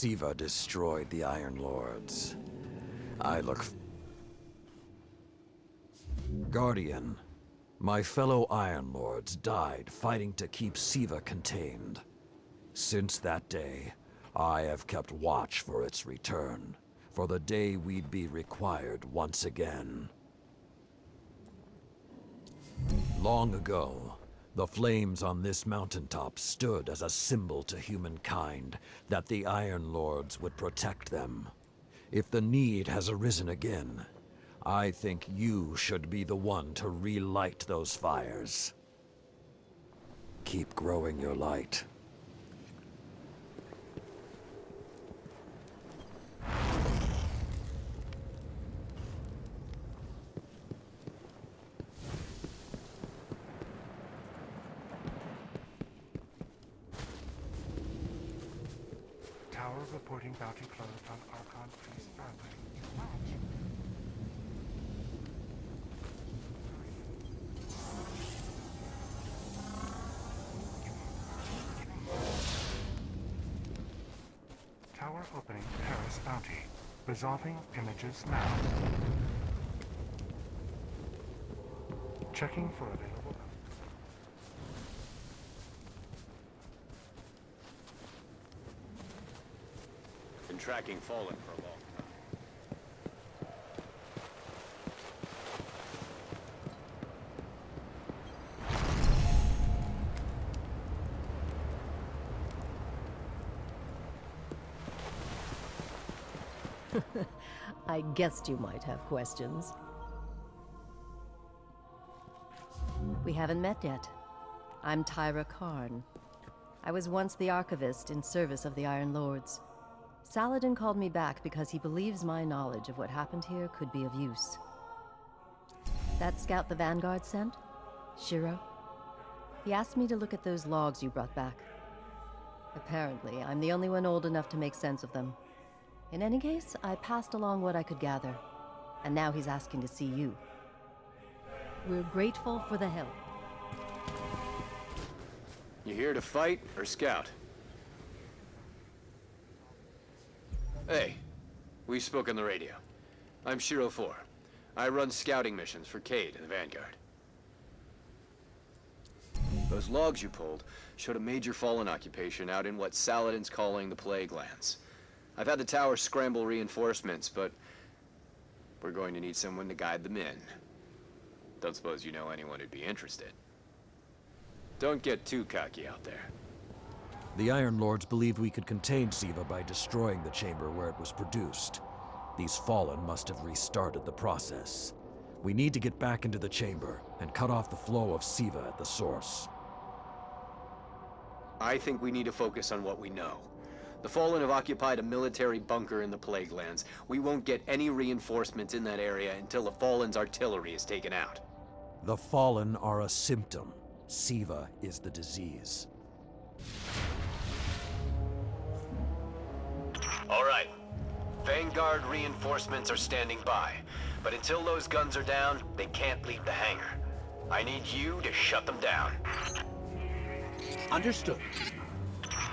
Siva destroyed the Iron Lords. Guardian, my fellow Iron Lords died fighting to keep Siva contained. Since that day, I have kept watch for its return, for the day we'd be required once again. Long ago, the flames on this mountaintop stood as a symbol to humankind that the Iron Lords would protect them. If the need has arisen again, I think you should be the one to relight those fires. Keep growing your light. Tower reporting bounty closed on Archon Priest Fairway. Tower opening Paris bounty. Resolving images now. Checking for available. Been tracking Fallen for a long time. I guessed you might have questions. We haven't met yet. I'm Tyra Karn. I was once the Archivist in service of the Iron Lords. Saladin called me back because he believes my knowledge of what happened here could be of use. That scout the Vanguard sent? Shiro? He asked me to look at those logs you brought back. Apparently, I'm the only one old enough to make sense of them. In any case, I passed along what I could gather. And now he's asking to see you. We're grateful for the help. You here to fight or scout? Hey, we spoke on the radio. I'm Shiro 4. I run scouting missions for Cade and the Vanguard. Those logs you pulled showed a major Fallen occupation out in what Saladin's calling the Plaguelands. I've had the tower scramble reinforcements, but we're going to need someone to guide them in. Don't suppose you know anyone who'd be interested. Don't get too cocky out there. The Iron Lords believed we could contain Siva by destroying the chamber where it was produced. These Fallen must have restarted the process. We need to get back into the chamber and cut off the flow of Siva at the source. I think we need to focus on what we know. The Fallen have occupied a military bunker in the Plaguelands. We won't get any reinforcements in that area until the Fallen's artillery is taken out. The Fallen are a symptom. Siva is the disease. All right. Vanguard reinforcements are standing by. But until those guns are down, they can't leave the hangar. I need you to shut them down. Understood.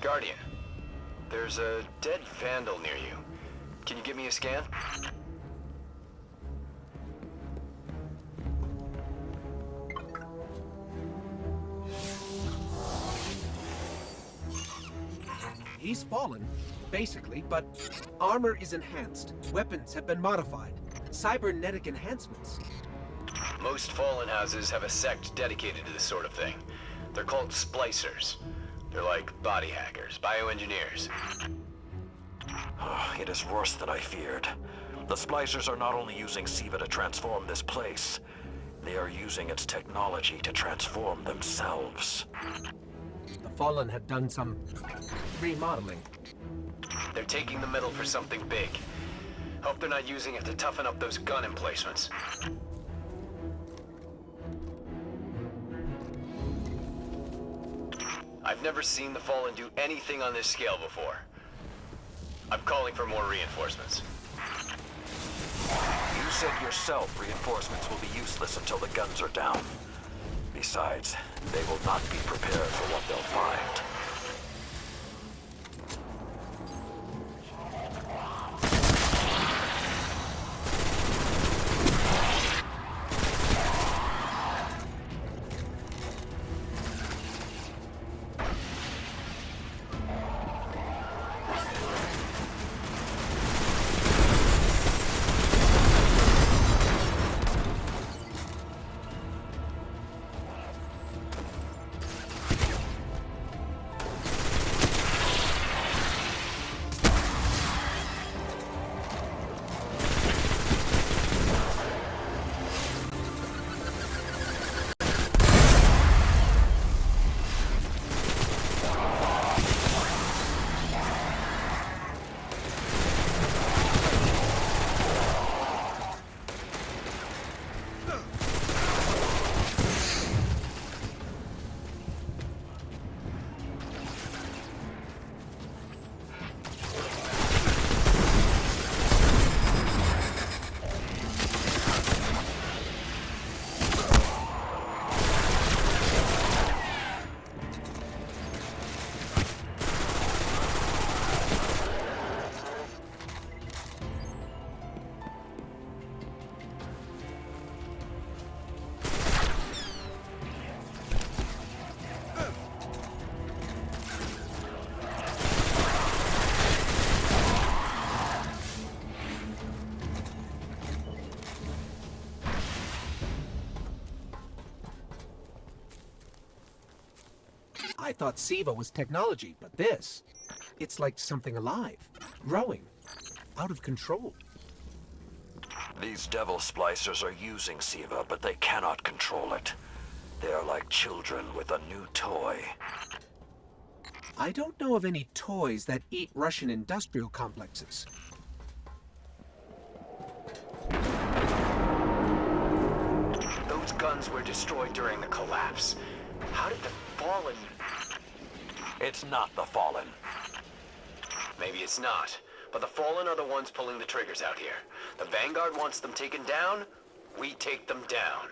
Guardian, there's a dead Vandal near you. Can you give me a scan? He's fallen, basically, but armor is enhanced. Weapons have been modified. Cybernetic enhancements. Most Fallen houses have a sect dedicated to this sort of thing. They're called splicers. They're like body hackers, bioengineers. It is worse than I feared. The Splicers are not only using Siva to transform this place, they are using its technology to transform themselves. The Fallen had done some remodeling. They're taking the metal for something big. Hope they're not using it to toughen up those gun emplacements. I've never seen the Fallen do anything on this scale before. I'm calling for more reinforcements. You said yourself reinforcements will be useless until the guns are down. Besides, they will not be prepared for what they'll find. I thought Siva was technology, but this... It's like something alive, growing, out of control. These devil splicers are using Siva, but they cannot control it. They are like children with a new toy. I don't know of any toys that eat Russian industrial complexes. Those guns were destroyed during the collapse. How did the Fallen... It's not the Fallen. Maybe it's not, but the Fallen are the ones pulling the triggers out here. The Vanguard wants them taken down, we take them down.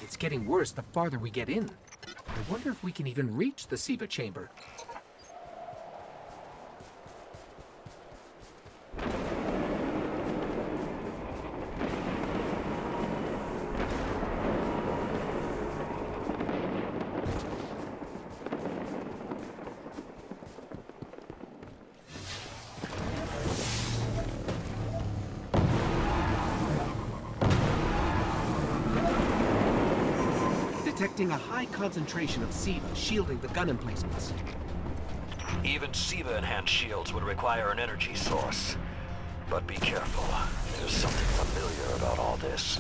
It's getting worse the farther we get in. I wonder if we can even reach the Siva chamber. Detecting a high concentration of Siva shielding the gun emplacements. Even Siva-enhanced shields would require an energy source. But be careful. There's something familiar about all this.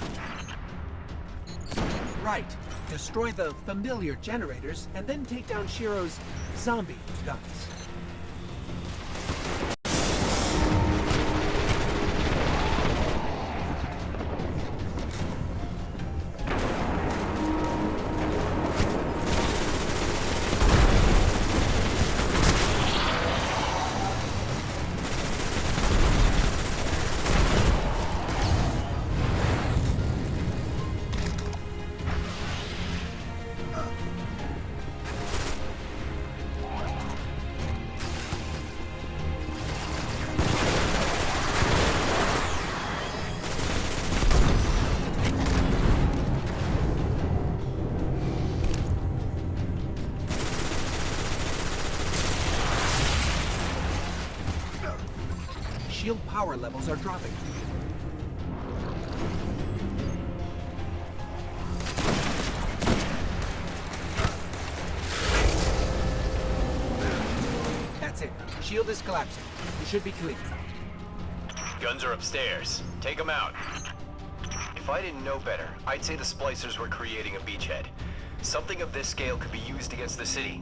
Right. Destroy the familiar generators and then take down Shiro's zombie guns. Shield power levels are dropping. That's it. Shield is collapsing. You should be clear. Guns are upstairs. Take them out. If I didn't know better, I'd say the splicers were creating a beachhead. Something of this scale could be used against the city.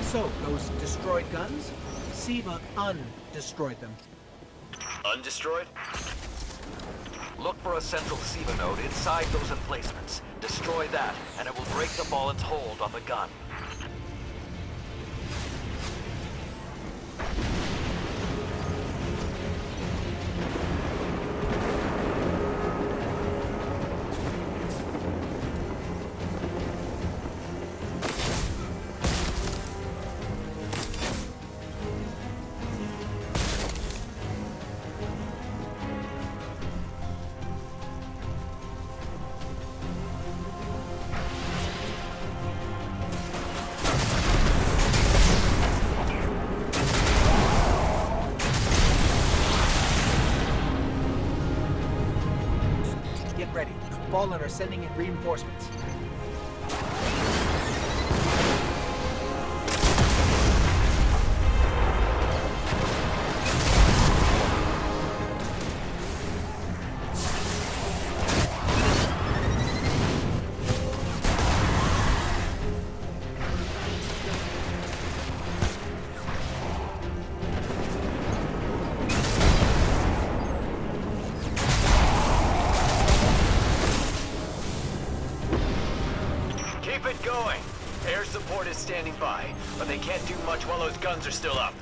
So, those destroyed guns? Siva undestroyed them. Undestroyed? Look for a central Siva node inside those emplacements. Destroy that, and it will break the Fallen's hold on the gun. Get ready. Fallen are sending in reinforcements. Keep it going. Air support is standing by, but they can't do much while those guns are still up.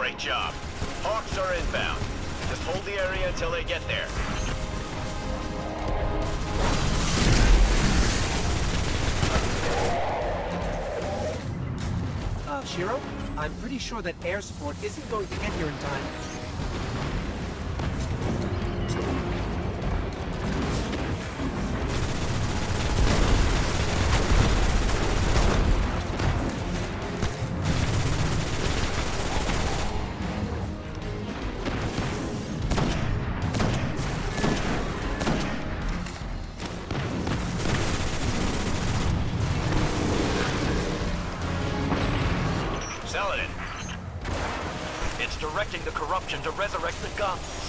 Great job. Hawks are inbound. Just hold the area until they get there. Shiro, I'm pretty sure that air support isn't going to get here in time. Saladin. It's directing the corruption to resurrect the guns.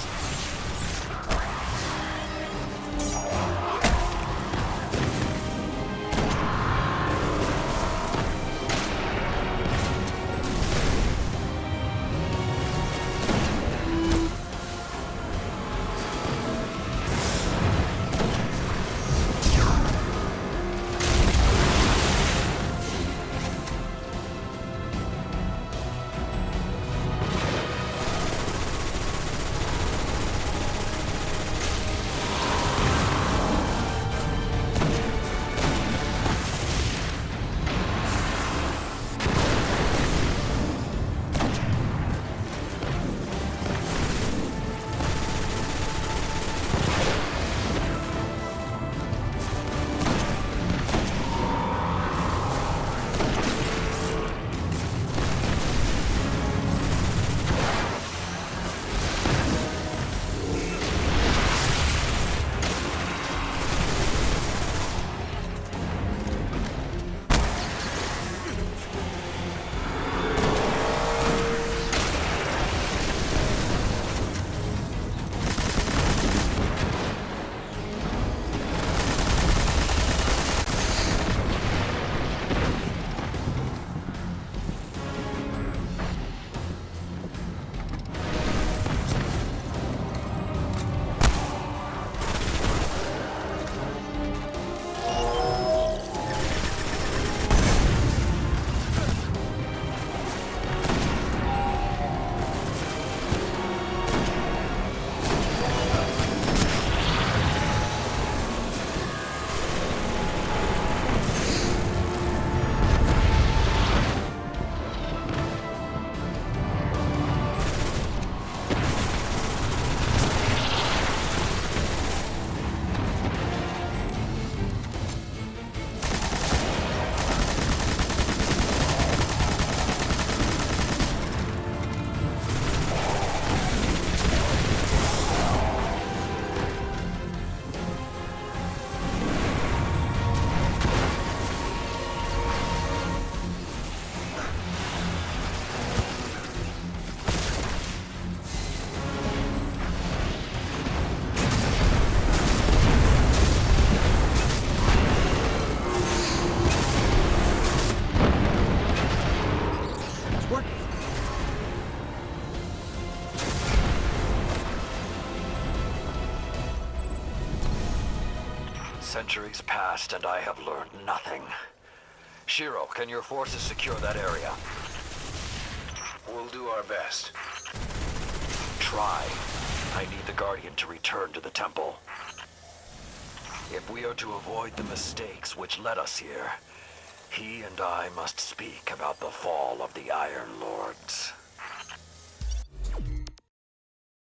Centuries passed and I have learned nothing. Shiro, can your forces secure that area? We'll do our best. Try. I need the Guardian to return to the temple. If we are to avoid the mistakes which led us here, he and I must speak about the fall of the Iron Lords.